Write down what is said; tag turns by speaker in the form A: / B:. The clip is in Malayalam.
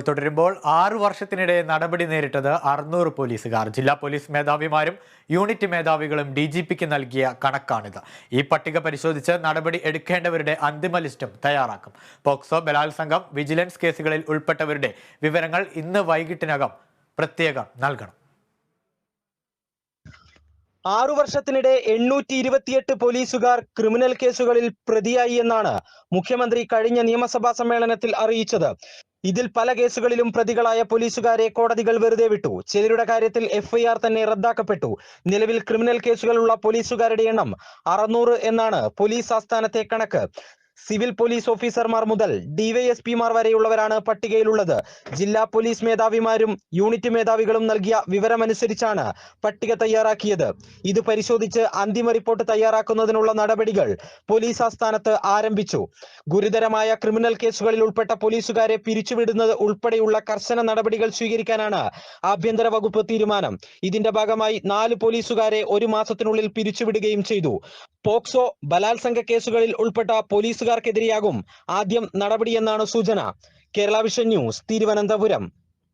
A: തുടരുമ്പോൾ 6 വർഷത്തിനിടെ നടപടി നേരിട്ടത് 600 പോലീസുകാർ. ജില്ലാ പോലീസ് മേധാവിമാരും യൂണിറ്റ് മേധാവികളും DGPക്ക് നൽകിയ കണക്കാണിത്. ഈ പട്ടിക പരിശോധിച്ച് നടപടി എടുക്കേണ്ടവരുടെ അന്തിമ ലിസ്റ്റും തയ്യാറാക്കും. പോക്സോ, ബലാത്സംഗം, വിജിലൻസ് കേസുകളിൽ ഉൾപ്പെട്ടവരുടെ വിവരങ്ങൾ ഇന്ന് വൈകിട്ടിനകം പ്രത്യേകം നൽകണം.
B: 6 വർഷത്തിനിടെ 828 പോലീസുകാർ ക്രിമിനൽ കേസുകളിൽ പ്രതിയായി എന്നാണ് മുഖ്യമന്ത്രി കഴിഞ്ഞ നിയമസഭാ സമ്മേളനത്തിൽ അറിയിച്ചത്. ഇതിൽ പല കേസുകളിലും പ്രതികളായ പോലീസുകാരെ കോടതികൾ വെറുതെ വിട്ടു. ചിലരുടെ കാര്യത്തിൽ FIR തന്നെ റദ്ദാക്കപ്പെട്ടു. നിലവിൽ ക്രിമിനൽ കേസുകളുള്ള പോലീസുകാരുടെ എണ്ണം 600 എന്നാണ് പോലീസ് ആസ്ഥാനത്തെ കണക്ക്. സിവിൽ പോലീസ് ഓഫീസർമാർ മുതൽ DYSPമാർ വരെയുള്ളവരാണ് പട്ടികയിലുള്ളത്. ജില്ലാ പോലീസ് മേധാവിമാരും യൂണിറ്റ് മേധാവികളും നൽകിയ വിവരമനുസരിച്ചാണ് പട്ടിക തയ്യാറാക്കിയത്. ഇത് പരിശോധിച്ച് അന്തിമ റിപ്പോർട്ട് തയ്യാറാക്കുന്നതിനുള്ള നടപടികൾ പോലീസ് ആസ്ഥാനത്ത് ആരംഭിച്ചു. ഗുരുതരമായ ക്രിമിനൽ കേസുകളിൽ ഉൾപ്പെട്ട പോലീസുകാരെ പിരിച്ചുവിടുന്നത് ഉൾപ്പെടെയുള്ള കർശന നടപടികൾ സ്വീകരിക്കാനാണ് ആഭ്യന്തര വകുപ്പ് തീരുമാനം. ഇതിന്റെ ഭാഗമായി 4 പോലീസുകാരെ 1 മാസത്തിനുള്ളിൽ പിരിച്ചുവിടുകയും ചെയ്തു. പോക്സോ, ബലാത്സംഗ കേസുകളിൽ ഉൾപ്പെട്ട പോലീസുകാർക്കെതിരെയാകും ആദ്യം നടപടിയെന്നാണ് സൂചന. Kerala vision news, Thiruvananthapuram.